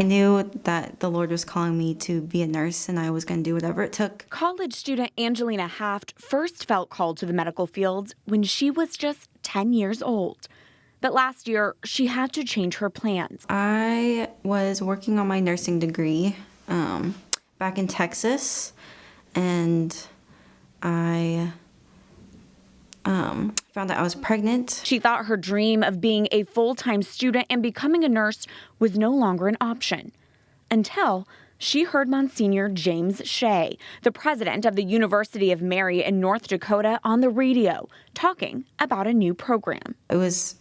I knew that the Lord was calling me to be a nurse, and I was going to do whatever it took. College student Angelina Haft first felt called to the medical field when she was just 10 years old. But last year, she had to change her plans. I was working on my nursing degree back in Texas, and I found out I was pregnant. She thought her dream of being a full-time student and becoming a nurse was no longer an option until she heard Monsignor James Shea, the president of the University of Mary in North Dakota, on the radio talking about a new program. It was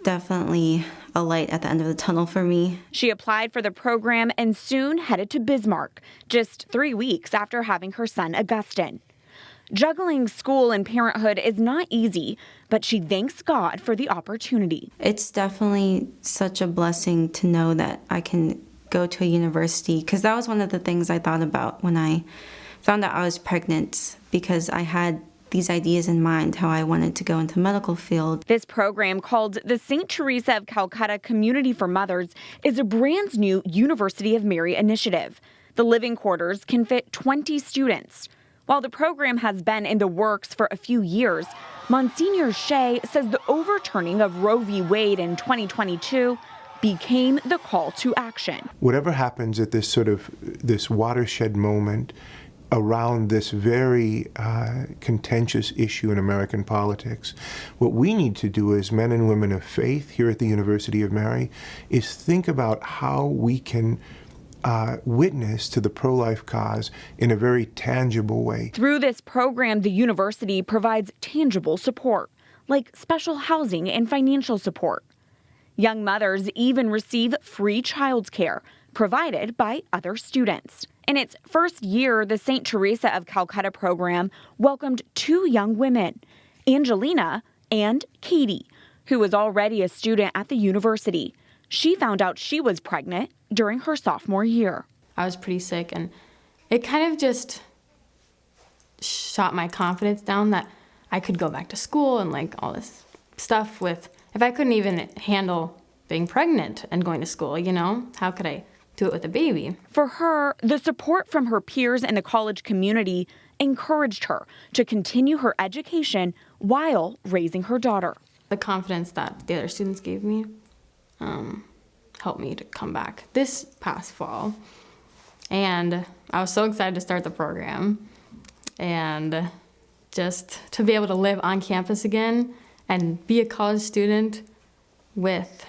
definitely a light at the end of the tunnel for me. She applied for the program and soon headed to Bismarck, just 3 weeks after having her son Augustin. Juggling school and parenthood is not easy, but she thanks God for the opportunity. It's definitely such a blessing to know that I can go to a university, because that was one of the things I thought about when I found out I was pregnant, because I had these ideas in mind, how I wanted to go into medical field. This program, called the St. Teresa of Calcutta Community for Mothers, is a brand new University of Mary initiative. The living quarters can fit 20 students. While the program has been in the works for a few years, Monsignor Shea says the overturning of Roe v. Wade in 2022 became the call to action. Whatever happens at this watershed moment around this very contentious issue in American politics, what we need to do as men and women of faith here at the University of Mary is think about how we can witness to the pro-life cause in a very tangible way. Through this program, the university provides tangible support, like special housing and financial support. Young mothers even receive free childcare provided by other students. In its first year, the St. Teresa of Calcutta program welcomed 2 young women, Angelina and Katie, who was already a student at the university. She found out she was pregnant during her sophomore year. I was pretty sick, and it kind of just shot my confidence down that I could go back to school and like all this stuff with, if I couldn't even handle being pregnant and going to school, you know, how could I do it with a baby? For her, the support from her peers in the college community encouraged her to continue her education while raising her daughter. The confidence that the other students gave me helped me to come back this past fall. And I was so excited to start the program and just to be able to live on campus again and be a college student with,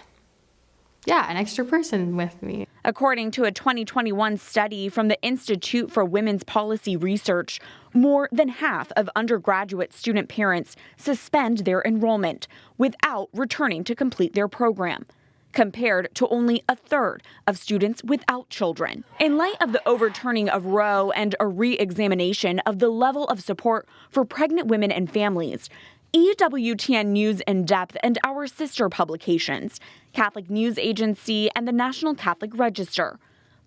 an extra person with me. According to a 2021 study from the Institute for Women's Policy Research, more than half of undergraduate student parents suspend their enrollment without returning to complete their program, compared to only a third of students without children. In light of the overturning of Roe and a re-examination of the level of support for pregnant women and families, EWTN News In Depth and our sister publications, Catholic News Agency and the National Catholic Register,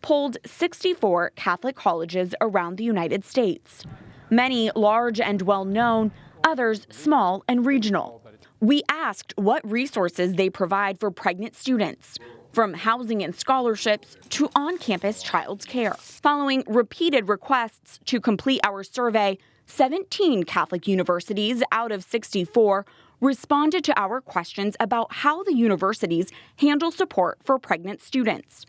polled 64 Catholic colleges around the United States. Many large and well-known, others small and regional. We asked what resources they provide for pregnant students, from housing and scholarships to on-campus child care. Following repeated requests to complete our survey, 17 Catholic universities out of 64 responded to our questions about how the universities handle support for pregnant students.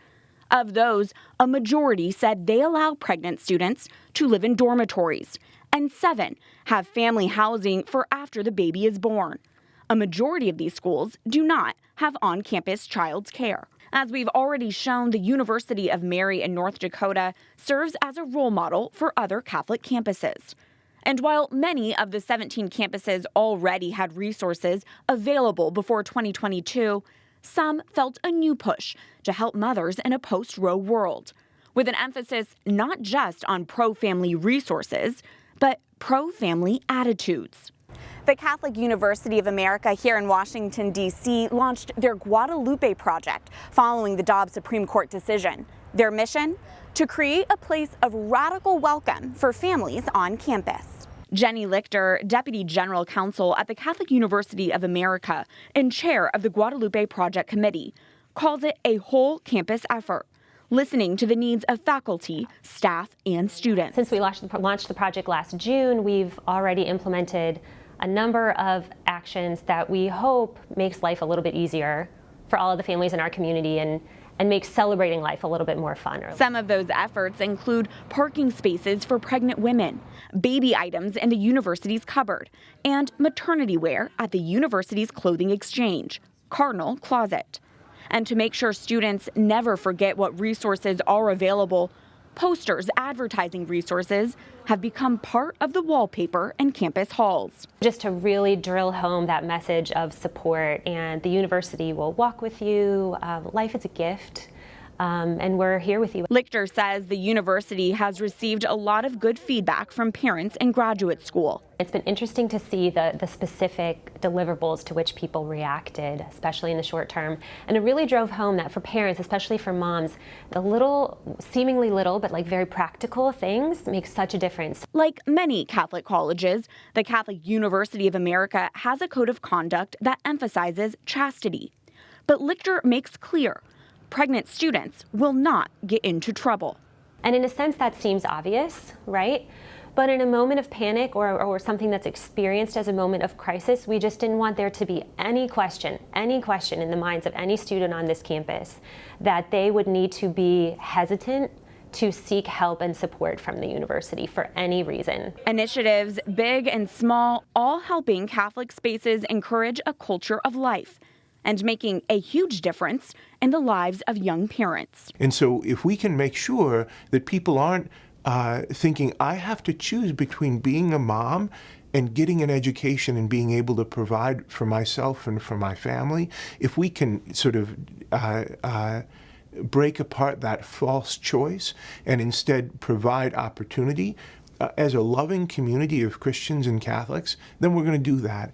Of those, a majority said they allow pregnant students to live in dormitories, and 7 have family housing for after the baby is born. A majority of these schools do not have on-campus child care. As we've already shown, the University of Mary in North Dakota serves as a role model for other Catholic campuses. And while many of the 17 campuses already had resources available before 2022, some felt a new push to help mothers in a post-Roe world, with an emphasis not just on pro-family resources, but pro-family attitudes. The Catholic University of America here in Washington, D.C. launched their Guadalupe Project following the Dobbs Supreme Court decision. Their mission? To create a place of radical welcome for families on campus. Jenny Lichter, Deputy General Counsel at the Catholic University of America and chair of the Guadalupe Project Committee, calls it a whole campus effort, listening to the needs of faculty, staff, and students. Since we launched the project last June, we've already implemented a number of actions that we hope makes life a little bit easier for all of the families in our community and makes celebrating life a little bit more fun. Some of those efforts include parking spaces for pregnant women, baby items in the university's cupboard, and maternity wear at the university's clothing exchange, Cardinal Closet. And to make sure students never forget what resources are available, posters advertising resources have become part of the wallpaper in campus halls. Just to really drill home that message of support, and the university will walk with you. Life is a gift, and we're here with you. Lichter says the university has received a lot of good feedback from parents in graduate school. It's been interesting to see the specific deliverables to which people reacted, especially in the short term. And it really drove home that for parents, especially for moms, the little, seemingly little, but like very practical things make such a difference. Like many Catholic colleges, the Catholic University of America has a code of conduct that emphasizes chastity. But Lichter makes clear, pregnant students will not get into trouble. And in a sense, that seems obvious, right? But in a moment of panic or something that's experienced as a moment of crisis, we just didn't want there to be any question in the minds of any student on this campus that they would need to be hesitant to seek help and support from the university for any reason. Initiatives, big and small, all helping Catholic spaces encourage a culture of life and making a huge difference in the lives of young parents. And so if we can make sure that people aren't thinking, I have to choose between being a mom and getting an education and being able to provide for myself and for my family, if we can sort of break apart that false choice and instead provide opportunity as a loving community of Christians and Catholics, then we're going to do that.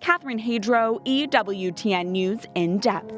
Catherine Hadro, EWTN News In Depth.